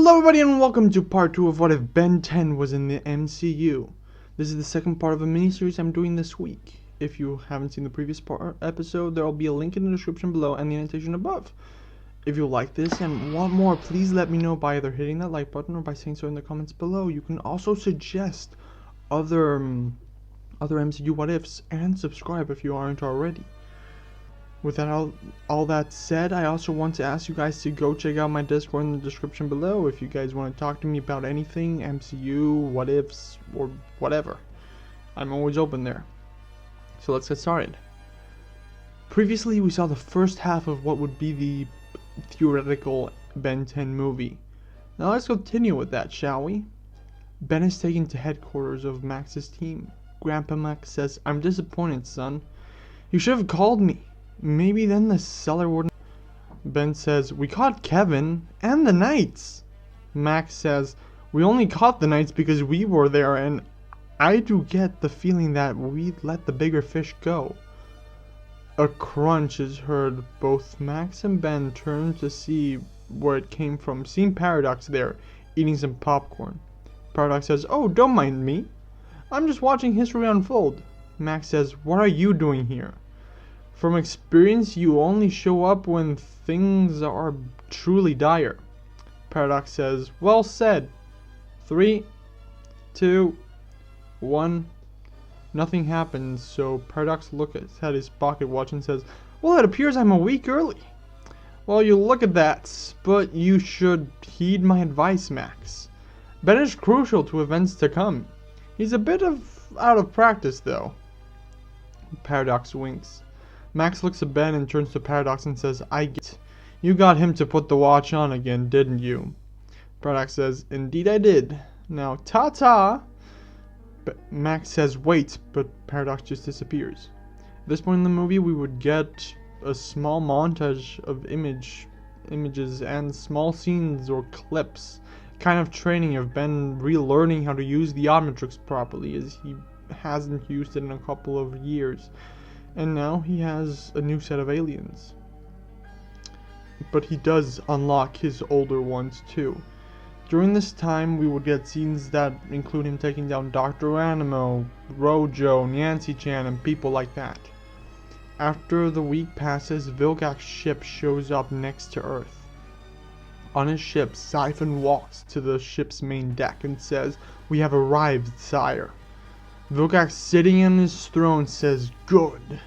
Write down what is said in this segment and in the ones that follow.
Hello everybody and welcome to part 2 of What If Ben 10 was in the MCU. This is the second part of a mini-series I'm doing this week. If you haven't seen the previous episode, there will be a link in the description below and the annotation above. If you like this and want more, please let me know by either hitting that like button or by saying so in the comments below. You can also suggest other MCU What Ifs and subscribe if you aren't already. With that all that said, I also want to ask you guys to go check out my Discord in the description below if you guys want to talk to me about anything, MCU, what ifs, or whatever. I'm always open there. So let's get started. Previously, we saw the first half of what would be the theoretical Ben 10 movie. Now let's continue with that, shall we? Ben is taken to headquarters of Max's team. Grandpa Max says, "I'm disappointed, son. You should have called me. Maybe then the cellar wouldn't." Ben says, "We caught Kevin and the Knights." Max says, "We only caught the Knights because we were there, and I do get the feeling that we let the bigger fish go." A crunch is heard. Both Max and Ben turn to see where it came from, seeing Paradox there, eating some popcorn. Paradox says, "Oh, don't mind me. I'm just watching history unfold." Max says, "What are you doing here? From experience, you only show up when things are truly dire." Paradox says, "Well said. 3, 2, 1. Nothing happens, so Paradox looks at his pocket watch and says, "Well, it appears I'm a week early." "Well, you look at that, but you should heed my advice, Max. Ben is crucial to events to come. He's a bit out of practice, though." Paradox winks. Max looks at Ben and turns to Paradox and says, "I get it. You got him to put the watch on again, didn't you?" Paradox says, "Indeed I did. Now, ta-ta." Max says, "Wait," but Paradox just disappears. At this point in the movie, we would get a small montage of images and small scenes or clips, kind of training of Ben relearning how to use the Omnitrix properly, as he hasn't used it in a couple of years. And now he has a new set of aliens. But he does unlock his older ones too. During this time, we would get scenes that include him taking down Dr. Animo, Rojo, Nancy-chan, and people like that. After the week passes, Vilgax's ship shows up next to Earth. On his ship, Siphon walks to the ship's main deck and says, "We have arrived, sire." Vilgax, sitting on his throne, says, "Good.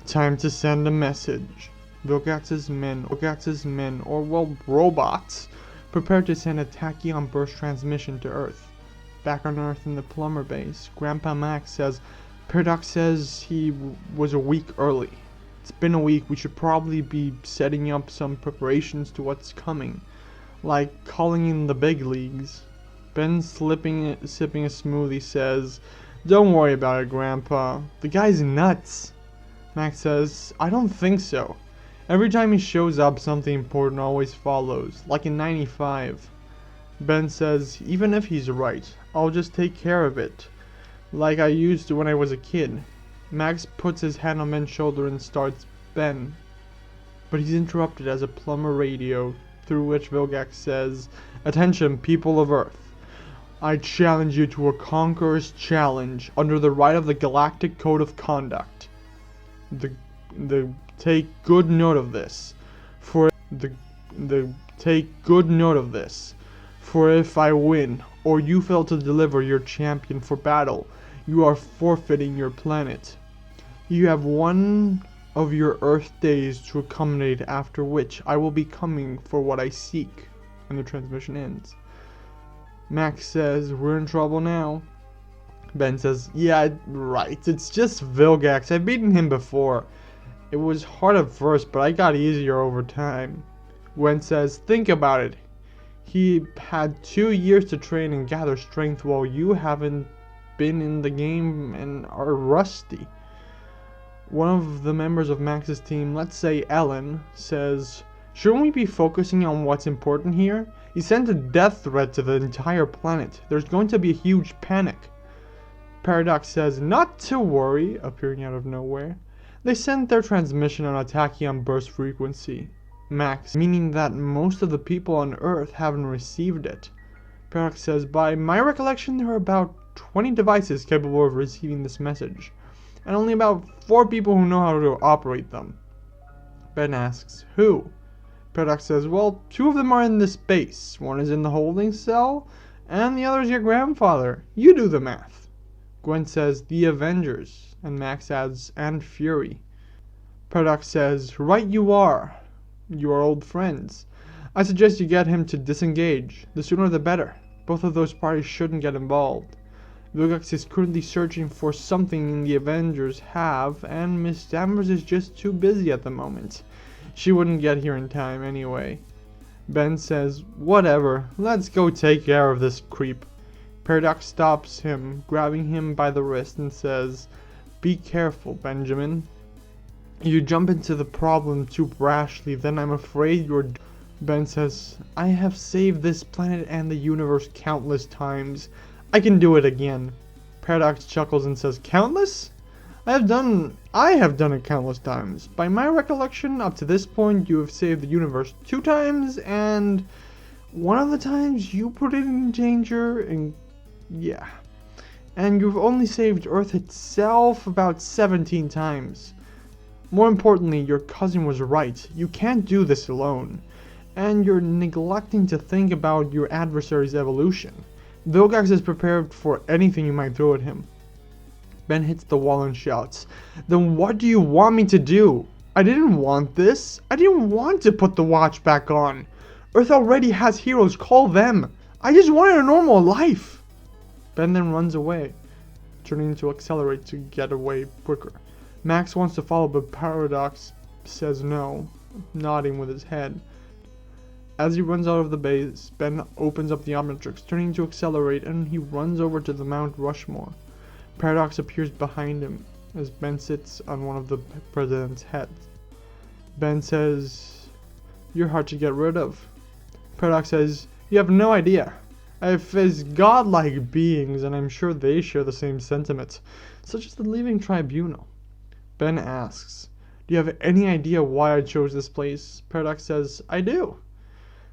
Time to send a message." Vilgax's men, or well, robots, prepare to send a tachyon burst transmission to Earth. Back on Earth in the plumber base, Grandpa Max says, "Paradox says he was a week early. It's been a week. We should probably be setting up some preparations to what's coming, like calling in the big leagues." Ben, sipping a smoothie, says, "Don't worry about it, Grandpa. The guy's nuts." Max says, "I don't think so. Every time he shows up, something important always follows, like in '95. Ben says, "Even if he's right, I'll just take care of it, like I used to when I was a kid." Max puts his hand on Ben's shoulder and starts Ben. But he's interrupted as a plumber radio, through which Vilgax says, "Attention, people of Earth. I challenge you to a conqueror's challenge under the right of the Galactic Code of Conduct. Take good note of this. Take good note of this. For if I win, or you fail to deliver your champion for battle, you are forfeiting your planet. You have one of your Earth days to accommodate, after which I will be coming for what I seek." And the transmission ends. Max says, "We're in trouble now." Ben says, "Yeah, right. It's just Vilgax. I've beaten him before. It was hard at first, but I got easier over time." Gwen says, "Think about it. He had 2 years to train and gather strength, while you haven't been in the game and are rusty." One of the members of Max's team, let's say Ellen, says, "Shouldn't we be focusing on what's important here? He sent a death threat to the entire planet. There's going to be a huge panic." Paradox says, "Not to worry," appearing out of nowhere. "They sent their transmission on a tachyon burst frequency. Max, meaning that most of the people on Earth haven't received it. Paradox says, by my recollection, there are about 20 devices capable of receiving this message, and only about 4 people who know how to operate them. Ben asks, who? Paradox says, well, 2 of them are in this base. One is in the holding cell, and the other is your grandfather. You do the math. Gwen says, the Avengers, and Max adds, and Fury. Paradox says, right you are. You are old friends. I suggest you get him to disengage. The sooner the better. Both of those parties shouldn't get involved. Vilgax is currently searching for something the Avengers have, and Miss Danvers is just too busy at the moment. She wouldn't get here in time anyway. Ben says, whatever, let's go take care of this creep. Paradox stops him, grabbing him by the wrist and says, be careful, Benjamin. You jump into the problem too rashly, then I'm afraid you're... Ben says, I have saved this planet and the universe countless times. I can do it again. Paradox chuckles and says, countless? I have done it countless times. By my recollection, up to this point, you have saved the universe 2 times, and one of the times you put it in danger, and yeah. And you've only saved Earth itself about 17 times. More importantly, your cousin was right. You can't do this alone. And you're neglecting to think about your adversary's evolution. Vilgax is prepared for anything you might throw at him. Ben hits the wall and shouts, then what do you want me to do? I didn't want this. I didn't want to put the watch back on. Earth already has heroes, call them. I just wanted a normal life. Ben then runs away, turning to accelerate to get away quicker. Max wants to follow, but Paradox says no, nodding with his head. As he runs out of the base, Ben opens up the Omnitrix, turning to accelerate, and he runs over to the Mount Rushmore. Paradox appears behind him as Ben sits on one of the president's heads. Ben says, you're hard to get rid of. Paradox says, you have no idea. I have faced godlike beings, and I'm sure they share the same sentiments, such as the Living Tribunal. Ben asks, do you have any idea why I chose this place? Paradox says, I do.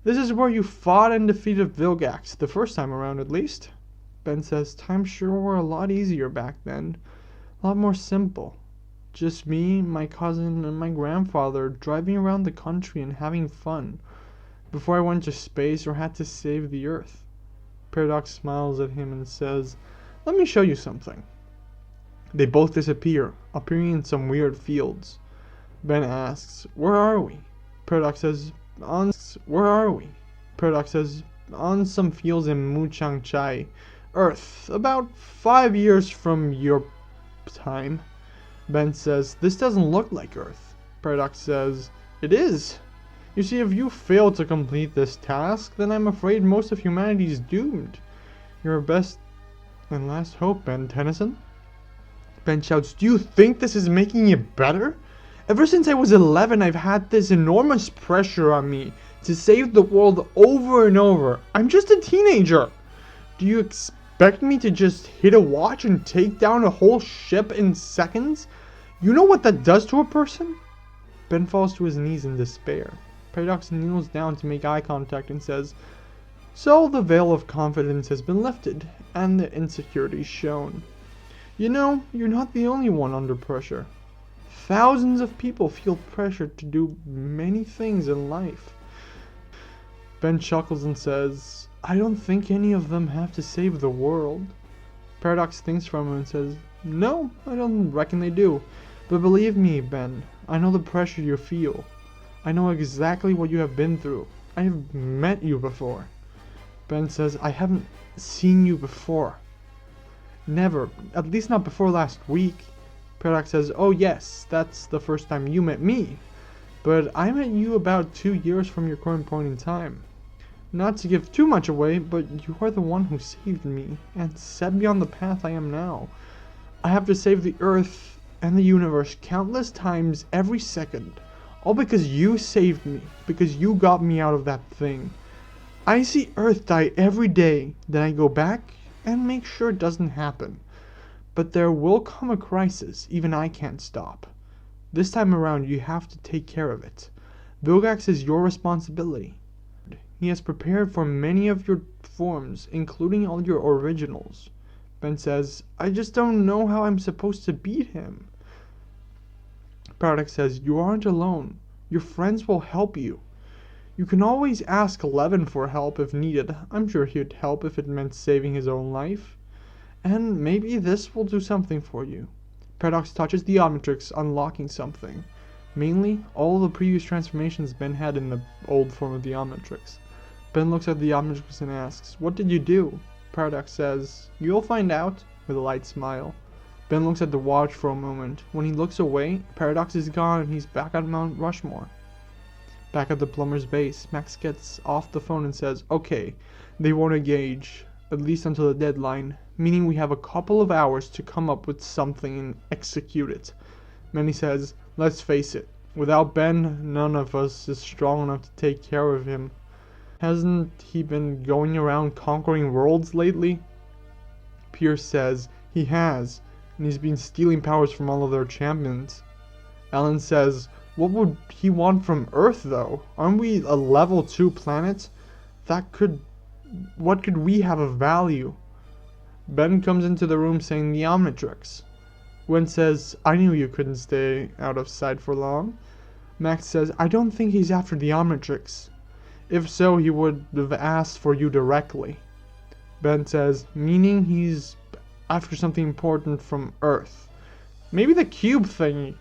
This is where you fought and defeated Vilgax, the first time around at least. Ben says, times sure were a lot easier back then. A lot more simple. Just me, my cousin, and my grandfather driving around the country and having fun, before I went to space or had to save the Earth. Paradox smiles at him and says, let me show you something. They both disappear, appearing in some weird fields. Ben asks, where are we? Paradox says, where are we? Paradox says, on some fields in Muchang Chai, Earth, about 5 years from your time. Ben says, this doesn't look like Earth. Paradox says, it is. You see, if you fail to complete this task, then I'm afraid most of humanity is doomed. You're our best and last hope, Ben Tennyson. Ben shouts, do you think this is making it better? Ever since I was 11, I've had this enormous pressure on me to save the world over and over. I'm just a teenager. Do you expect me to just hit a watch and take down a whole ship in seconds? You know what that does to a person? Ben falls to his knees in despair. Paradox kneels down to make eye contact and says, so the veil of confidence has been lifted, and the insecurity shown. You know, you're not the only one under pressure. Thousands of people feel pressured to do many things in life. Ben chuckles and says, I don't think any of them have to save the world. Paradox thinks for a moment and says, no, I don't reckon they do. But believe me, Ben, I know the pressure you feel. I know exactly what you have been through. I have met you before. Ben says, I haven't seen you before. Never, at least not before last week. Paradox says, oh yes, that's the first time you met me. But I met you about 2 years from your current point in time. Not to give too much away, but you are the one who saved me and set me on the path I am now. I have to save the Earth and the universe countless times every second. All because you saved me, because you got me out of that thing. I see Earth die every day, then I go back and make sure it doesn't happen. But there will come a crisis even I can't stop. This time around you have to take care of it. Vilgax is your responsibility. He has prepared for many of your forms, including all your originals. Ben says, I just don't know how I'm supposed to beat him. Paradox says, you aren't alone. Your friends will help you. You can always ask Levin for help if needed. I'm sure he'd help if it meant saving his own life. And maybe this will do something for you. Paradox touches the Omnitrix, unlocking something. Mainly, all the previous transformations Ben had in the old form of the Omnitrix. Ben looks at the Omnitrix and asks, what did you do? Paradox says, you'll find out, with a light smile. Ben looks at the watch for a moment. When he looks away, Paradox is gone and he's back on Mount Rushmore. Back at the plumber's base, Max gets off the phone and says, okay, they won't engage, at least until the deadline, meaning we have a couple of hours to come up with something and execute it. Manny says, let's face it, without Ben, none of us is strong enough to take care of him. Hasn't he been going around conquering worlds lately? Pierce says, he has, and he's been stealing powers from all of their champions. Alan says, what would he want from Earth though? Aren't we a level 2 planet? What could we have of value? Ben comes into the room saying the Omnitrix. Gwen says, I knew you couldn't stay out of sight for long. Max says, I don't think he's after the Omnitrix. If so, he would have asked for you directly. Ben says, meaning he's after something important from Earth. Maybe the cube thingy.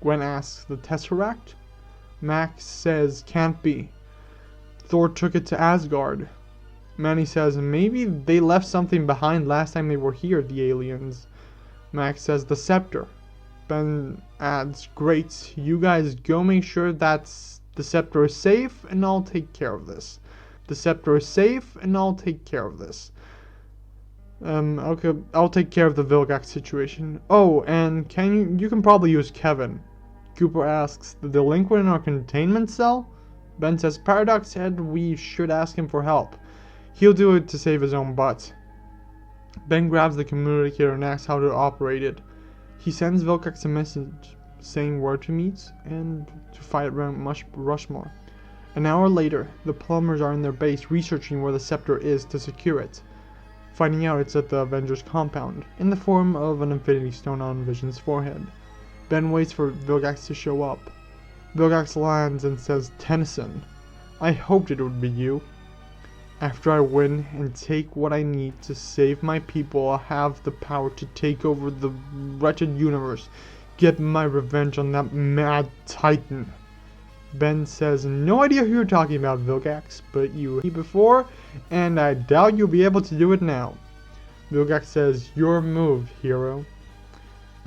Gwen asks, the Tesseract? Max says, can't be. Thor took it to Asgard. Manny says, maybe they left something behind last time they were here, the aliens. Max says, the scepter. Ben adds, great, you guys go make sure that the scepter is safe and I'll take care of this. The scepter is safe and I'll take care of this. Okay, I'll take care of the Vilgax situation. Oh, and you can probably use Kevin. Cooper asks, the delinquent in our containment cell? Ben says, Paradox said we should ask him for help. He'll do it to save his own butt. Ben grabs the communicator and asks how to operate it. He sends Vilgax a message saying where to meet and to fight around Rushmore. An hour later, the plumbers are in their base researching where the scepter is to secure it. Finding out it's at the Avengers compound, in the form of an Infinity Stone on Vision's forehead. Ben waits for Vilgax to show up. Vilgax lands and says, Tennyson, I hoped it would be you. After I win and take what I need to save my people, I'll have the power to take over the wretched universe, get my revenge on that mad titan. Ben says, no idea who you're talking about, Vilgax, but you did before, and I doubt you'll be able to do it now. Vilgax says, your move, hero.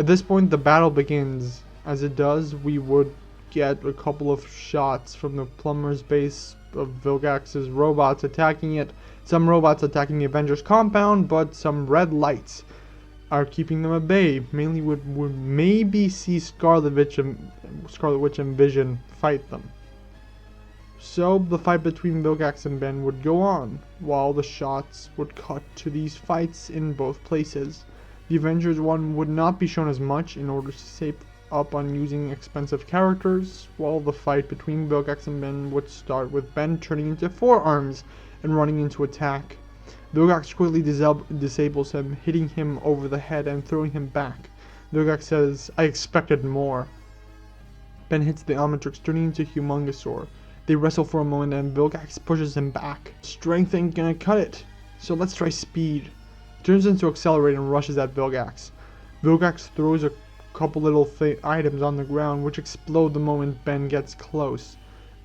At this point, the battle begins. As it does, we would get a couple of shots from the plumber's base of Vilgax's robots attacking it. Some robots attacking the Avengers compound, but some red lights are keeping them at bay. Mainly would maybe see Scarlet Witch and Vision fight them. So the fight between Vilgax and Ben would go on, while the shots would cut to these fights in both places. The Avengers one would not be shown as much in order to save up on using expensive characters, while the fight between Vilgax and Ben would start with Ben turning into forearms and running into attack. Vilgax quickly disables him, hitting him over the head and throwing him back. Vilgax says, I expected more. Ben hits the Omnitrix, turning into Humongousaur. They wrestle for a moment and Vilgax pushes him back. Strength ain't gonna cut it, so let's try speed. He turns into Accelerate and rushes at Vilgax. Vilgax throws a couple little items on the ground which explode the moment Ben gets close.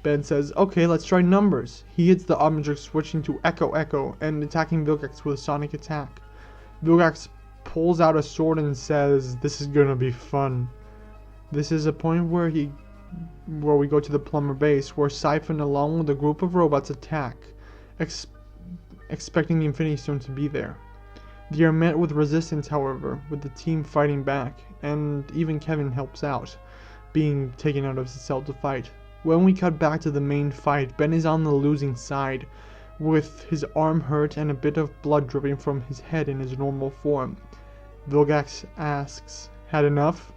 Ben says, okay, let's try numbers. He hits the Omnitrix, switching to Echo Echo and attacking Vilgax with a sonic attack. Vilgax pulls out a sword and says, this is gonna be fun. This is a point where we go to the plumber base, where Siphon along with a group of robots attack, expecting the Infinity Stone to be there. They are met with resistance, however, with the team fighting back, and even Kevin helps out, being taken out of his cell to fight. When we cut back to the main fight, Ben is on the losing side, with his arm hurt and a bit of blood dripping from his head in his normal form. Vilgax asks, had enough?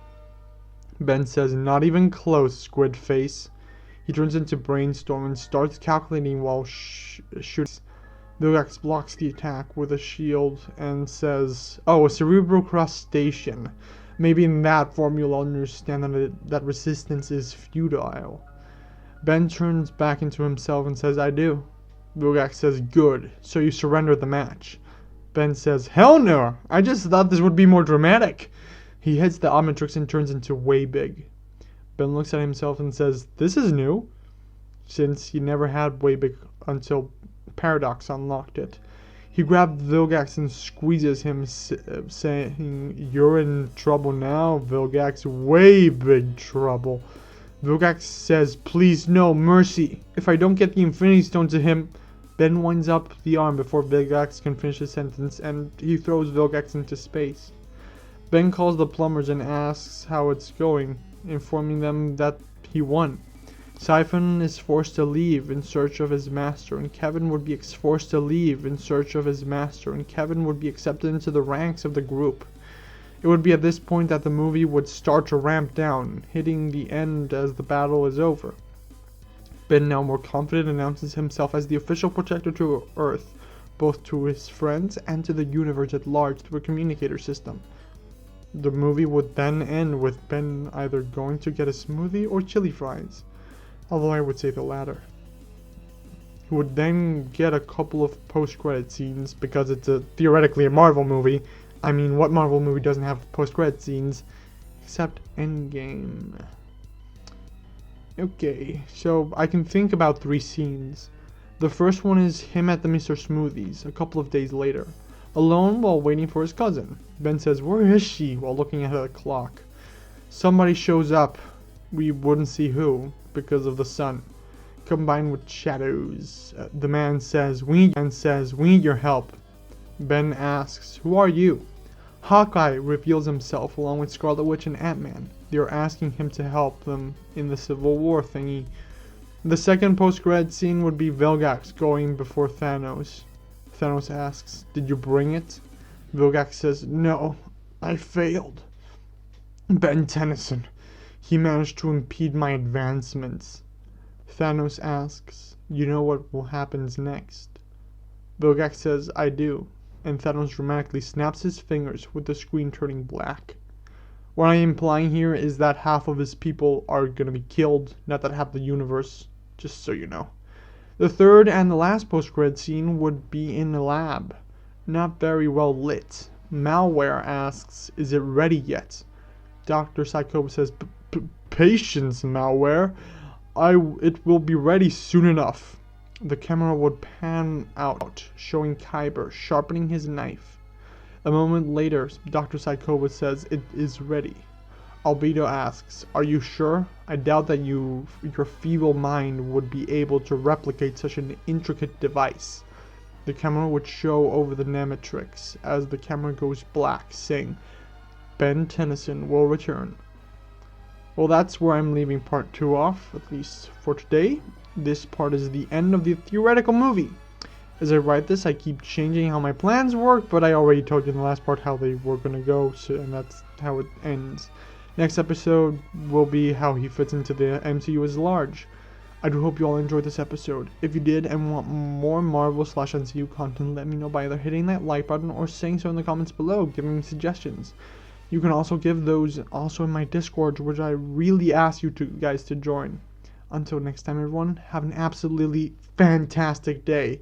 Ben says, not even close, squid face. He turns into Brainstorm and starts calculating while shooting. Vilgax blocks the attack with a shield and says, "Oh, a cerebral crustacean. Maybe in that form you'll understand that resistance is futile." Ben turns back into himself and says, "I do." Vilgax says, "Good, so you surrender the match." Ben says, "Hell no, I just thought this would be more dramatic." He hits the Omnitrix and turns into way big. Ben looks at himself and says, "This is new," since he never had way big until Paradox unlocked it. He grabs Vilgax and squeezes him, saying, "You're in trouble now, Vilgax, way big trouble." Vilgax says, "Please, no, mercy. If I don't get the Infinity Stone to him..." Ben winds up the arm before Vilgax can finish his sentence, and he throws Vilgax into space. Ben calls the plumbers and asks how it's going, informing them that he won. Siphon is forced to leave in search of his master, and Kevin would be forced to leave in search of his master, and Kevin would be accepted into the ranks of the group. It would be at this point that the movie would start to ramp down, hitting the end as the battle is over. Ben, now more confident, announces himself as the official protector to Earth, both to his friends and to the universe at large through a communicator system. The movie would then end with Ben either going to get a smoothie or chili fries, although I would say the latter. He would then get a couple of post-credit scenes because it's theoretically a Marvel movie. I mean, what Marvel movie doesn't have post-credit scenes? Except Endgame. Okay, so I can think about 3 scenes. The first one is him at the Mr. Smoothies a couple of days later, alone while waiting for his cousin. Ben says, "Where is she?" while looking at the clock. Somebody shows up. We wouldn't see who because of the sun, combined with shadows. The man says, "We need your help." Ben asks, "Who are you?" Hawkeye reveals himself along with Scarlet Witch and Ant-Man. They are asking him to help them in the Civil War thingy. The second post-credit scene would be Vilgax going before Thanos. Thanos asks, "Did you bring it?" Vilgax says, "No, I failed." Ben Tennyson, "He managed to impede my advancements." Thanos asks, "You know what will happen next?" Vilgax says, "I do," and Thanos dramatically snaps his fingers with the screen turning black. What I am implying here is that half of his people are gonna be killed, not that half the universe, just so you know. The third and the last post-credit scene would be in a lab, not very well lit. Malware asks, "Is it ready yet?" Dr. Psycho says, "Patience, Malware. It will be ready soon enough." The camera would pan out, showing Kyber sharpening his knife. A moment later, Dr. Psycho says, "It is ready." Albedo asks, "Are you sure? I doubt that your feeble mind would be able to replicate such an intricate device." The camera would show over the Nematrix as the camera goes black, saying, "Ben Tennyson will return." Well, that's where I'm leaving part 2 off, at least for today. This part is the end of the theoretical movie. As I write this, I keep changing how my plans work, but I already told you in the last part how they were going to go, so, and that's how it ends. Next episode will be how he fits into the MCU as large. I do hope you all enjoyed this episode. If you did and want more Marvel/MCU content, let me know by either hitting that like button or saying so in the comments below, giving me suggestions. You can also give those also in my Discord, which I really ask you guys to join. Until next time, everyone, have an absolutely fantastic day.